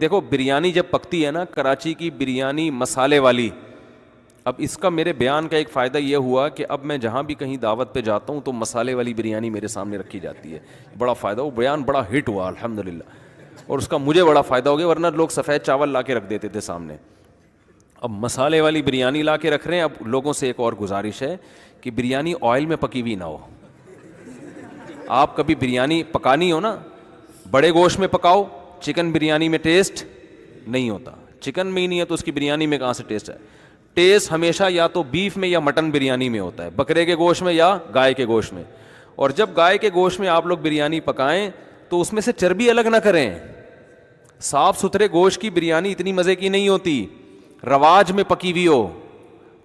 دیکھو بریانی جب پکتی ہے نا، کراچی کی بریانی مسالے والی، اب اس کا میرے بیان کا ایک فائدہ یہ ہوا کہ اب میں جہاں بھی کہیں دعوت پہ جاتا ہوں تو مسالے والی بریانی میرے سامنے رکھی جاتی ہے، بڑا فائدہ، وہ بیان بڑا ہٹ ہوا الحمدللہ، اور اس کا مجھے بڑا فائدہ ہو گیا، ورنہ لوگ سفید چاول لا کے رکھ دیتے تھے سامنے، اب مسالے والی بریانی لا کے رکھ رہے ہیں۔ اب لوگوں سے ایک اور گزارش ہے کہ بریانی آئل میں پکی ہوئی نہ ہو، آپ کبھی بریانی پکانی ہو نا، بڑے گوشت میں پکاؤ، چکن بریانی میں ٹیسٹ نہیں ہوتا، چکن میں ہی نہیں ہے تو اس کی بریانی میں کہاں سے ٹیسٹ ہے؟ ٹیسٹ ہمیشہ یا تو بیف میں یا مٹن بریانی میں ہوتا ہے، بکرے کے گوشت میں یا گائے کے گوشت میں، اور جب گائے کے گوشت میں آپ لوگ بریانی پکائیں تو اس میں سے چربی الگ نہ کریں، صاف ستھرے گوشت کی بریانی اتنی مزے کی نہیں ہوتی، رواج میں پکی ہوئی ہو،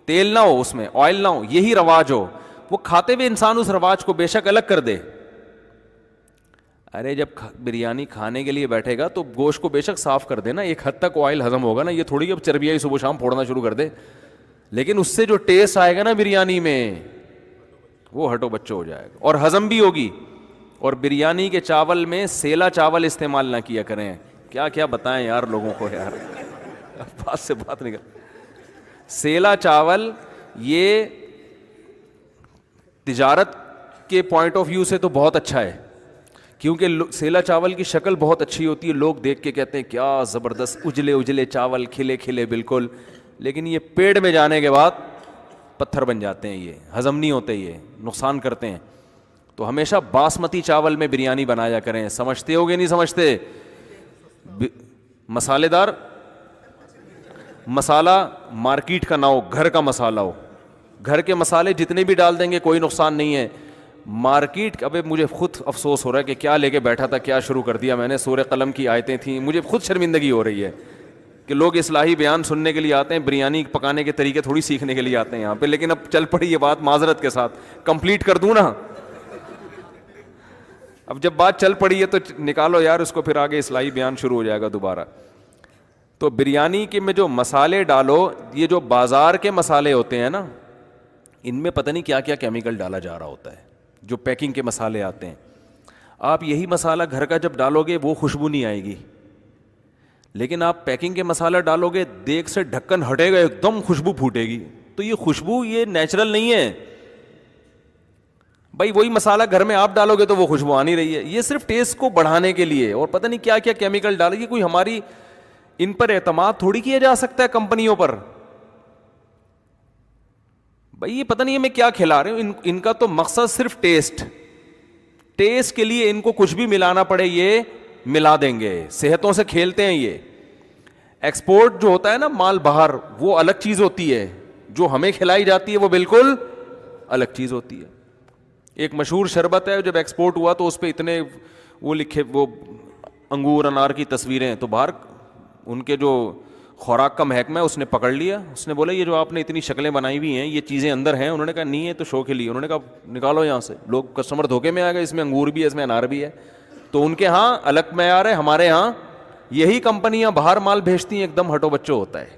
تیل نہ ہو اس میں، آئل نہ ہو، یہی رواج ہو، وہ کھاتے ہوئے انسان اس رواج کو بے شک الگ کر دے۔ ارے جب بریانی کھانے کے لیے بیٹھے گا تو گوشت کو بے شک صاف کر دینا، ایک حد تک آئل ہضم ہوگا نا، یہ تھوڑی اب چربیائی صبح شام پھوڑنا شروع کر دے، لیکن اس سے جو ٹیسٹ آئے گا نا بریانی میں وہ ہٹو بچو ہو جائے گا، اور ہضم بھی ہوگی۔ اور بریانی کے چاول میں سیلا چاول استعمال نہ کیا کریں، کیا کیا بتائیں یار لوگوں کو یار، بات سے بات نہیں کر، سیلا چاول یہ تجارت کے پوائنٹ آف ویو سے تو بہت اچھا ہے، کیونکہ سیلا چاول کی شکل بہت اچھی ہوتی ہے، لوگ دیکھ کے کہتے ہیں کیا زبردست اجلے اجلے چاول، کھلے کھلے بالکل، لیکن یہ پیٹ میں جانے کے بعد پتھر بن جاتے ہیں، یہ ہضم نہیں ہوتے، یہ نقصان کرتے ہیں۔ تو ہمیشہ باسمتی چاول میں بریانی بنایا کریں، سمجھتے ہو گے نہیں سمجھتے؟ مسالے دار مسالہ مارکیٹ کا نہ ہو، گھر کا مسالہ ہو، گھر کے مسالے جتنے بھی ڈال دیں گے کوئی نقصان نہیں ہے، مارکیٹ، ابے مجھے خود افسوس ہو رہا ہے کہ کیا لے کے بیٹھا تھا، کیا شروع کر دیا میں نے، سورہ قلم کی آیتیں تھیں، مجھے خود شرمندگی ہو رہی ہے کہ لوگ اصلاحی بیان سننے کے لیے آتے ہیں، بریانی پکانے کے طریقے تھوڑی سیکھنے کے لیے آتے ہیں یہاں پہ، لیکن اب چل پڑی یہ بات، معذرت کے ساتھ کمپلیٹ کر دوں نا، اب جب بات چل پڑی ہے تو نکالو یار اس کو، پھر آگے اصلاحی بیان شروع ہو جائے گا دوبارہ۔ تو بریانی کے میں جو مسالے ڈالو، یہ جو بازار کے مسالے ہوتے ہیں نا، ان میں پتہ نہیں کیا کیا کیمیکل ڈالا جا رہا ہوتا ہے، جو پیکنگ کے مسالے آتے ہیں، آپ یہی مسالہ گھر کا جب ڈالو گے وہ خوشبو نہیں آئے گی، لیکن آپ پیکنگ کے مسالہ ڈالو گے، دیگ سے ڈھکن ہٹے گا ایک دم خوشبو پھوٹے گی، تو یہ خوشبو یہ نیچرل نہیں ہے بھائی، وہی مسالہ گھر میں آپ ڈالو گے تو وہ خوشبو آ نہیں رہی ہے، یہ صرف ٹیسٹ کو بڑھانے کے لیے، اور پتہ نہیں کیا کیا کیمیکل ڈالے گی، کوئی ہماری ان پر اعتماد تھوڑی کیا جا سکتا ہے کمپنیوں پر، بھائی یہ پتہ نہیں ہمیں کیا کھلا رہے ہیں، ان کا تو مقصد صرف ٹیسٹ کے لیے ان کو کچھ بھی ملانا پڑے یہ ملا دیں گے، صحتوں سے کھیلتے ہیں یہ۔ ایکسپورٹ جو ہوتا ہے نا مال باہر، وہ الگ چیز ہوتی ہے، جو ہمیں کھلائی جاتی ہے وہ بالکل الگ چیز ہوتی ہے۔ ایک مشہور شربت ہے، جب ایکسپورٹ ہوا تو اس پہ اتنے وہ لکھے، وہ انگور انار کی تصویریں، تو باہر ان کے جو خوراک کا محکمہ ہے اس نے پکڑ لیا، اس نے بولا یہ جو آپ نے اتنی شکلیں بنائی ہوئی ہیں یہ چیزیں اندر ہیں، انہوں نے کہا نہیں ہے تو شو کے لیے، انہوں نے کہا نکالو یہاں سے، لوگ کسٹمر دھوکے میں آ گئے، اس میں انگور بھی ہے اس میں انار بھی ہے، تو ان کے ہاں الگ معیار ہے، ہمارے ہاں یہی کمپنیاں باہر مال بھیجتی ہیں ایک دم ہٹو بچو ہوتا ہے،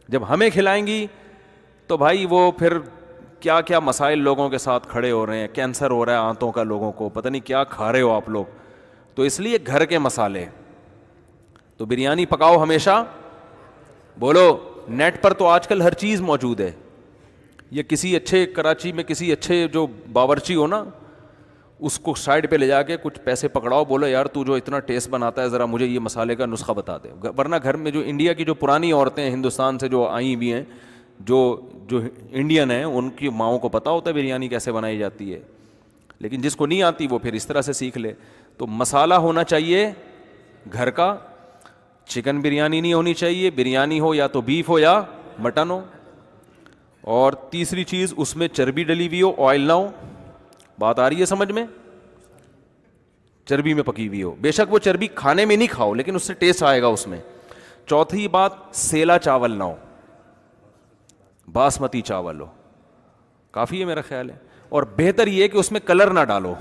جب ہمیں کھلائیں گی تو بھائی وہ پھر کیا کیا مسائل لوگوں کے ساتھ کھڑے ہو رہے ہیں، کینسر ہو رہا ہے آنتوں کا لوگوں کو، پتہ نہیں کیا کھا رہے ہو آپ لوگ، تو اس لیے گھر کے مسالے۔ تو بریانی پکاؤ ہمیشہ، بولو نیٹ پر تو آج کل ہر چیز موجود ہے، یہ کسی اچھے کراچی میں کسی اچھے جو باورچی ہو نا، اس کو سائڈ پہ لے جا کے کچھ پیسے پکڑاؤ، بولو یار تو جو اتنا ٹیسٹ بناتا ہے ذرا مجھے یہ مسالے کا نسخہ بتا دے، ورنہ گھر میں جو انڈیا کی جو پرانی عورتیں ہیں ہندوستان سے جو آئی ہوئی ہیں، جو انڈین ہیں، ان کی ماؤں کو پتہ ہوتا ہے بریانی کیسے بنائی جاتی ہے، لیکن جس کو نہیں آتی وہ پھر اس طرح سے سیکھ لے۔ تو مسالہ ہونا چاہیے گھر کا، چکن بریانی نہیں ہونی چاہیے، بریانی ہو یا تو بیف ہو یا مٹن ہو، اور تیسری چیز اس میں چربی ڈلی ہوئی ہو، آئل نہ ہو، بات آ رہی ہے سمجھ میں، چربی میں پکی ہوئی ہو، بے شک وہ چربی کھانے میں نہیں کھاؤ لیکن اس سے ٹیسٹ آئے گا اس میں۔ چوتھی بات، سیلا چاول نہ ہو، باسمتی چاول ہو، کافی ہے میرا خیال ہے، اور بہتر یہ کہ اس میں کلر نہ ڈالو،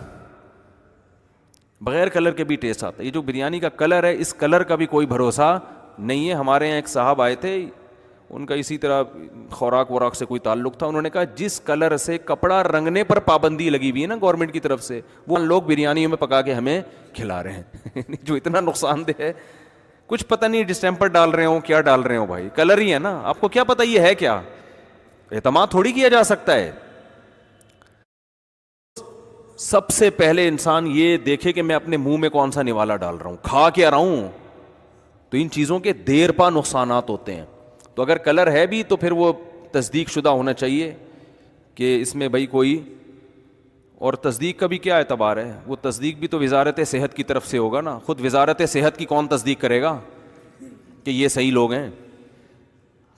بغیر کلر کے بھی ٹیسٹ آتا ہے، یہ جو بریانی کا کلر ہے اس کلر کا بھی کوئی بھروسہ نہیں ہے۔ ہمارے یہاں ایک صاحب آئے تھے، ان کا اسی طرح خوراک وراک سے کوئی تعلق تھا، انہوں نے کہا جس کلر سے کپڑا رنگنے پر پابندی لگی ہوئی ہے نا گورنمنٹ کی طرف سے، وہ لوگ بریانیوں میں پکا کے ہمیں کھلا رہے ہیں جو اتنا نقصان دہ ہے کچھ پتہ نہیں ڈسٹمپر ڈال رہے ہوں کیا ڈال رہے ہوں بھائی, کلر ہی ہے نا, آپ کو کیا پتہ یہ ہے کیا, اعتماد تھوڑی کیا جا سکتا ہے. سب سے پہلے انسان یہ دیکھے کہ میں اپنے منہ میں کون سا نوالا ڈال رہا ہوں, کھا کیا رہا ہوں. تو ان چیزوں کے دیر پا نقصانات ہوتے ہیں. تو اگر کلر ہے بھی تو پھر وہ تصدیق شدہ ہونا چاہیے کہ اس میں بھائی کوئی, اور تصدیق کا بھی کیا اعتبار ہے, وہ تصدیق بھی تو وزارت صحت کی طرف سے ہوگا نا. خود وزارت صحت کی کون تصدیق کرے گا کہ یہ صحیح لوگ ہیں؟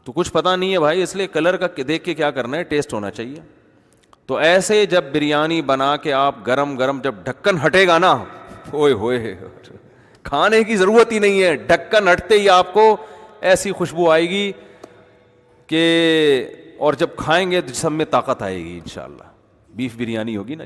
تو کچھ پتہ نہیں ہے بھائی, اس لیے کلر کا دیکھ کے کیا کرنا ہے, ٹیسٹ ہونا چاہیے. تو ایسے جب بریانی بنا کے آپ گرم گرم جب ڈھکن ہٹے گا نا, اوئے ہوئے, کھانے کی ضرورت ہی نہیں ہے, ڈھکن ہٹتے ہی آپ کو ایسی خوشبو آئے گی کہ, اور جب کھائیں گے تو جسم میں طاقت آئے گی انشاءاللہ. بیف بریانی ہوگی نا.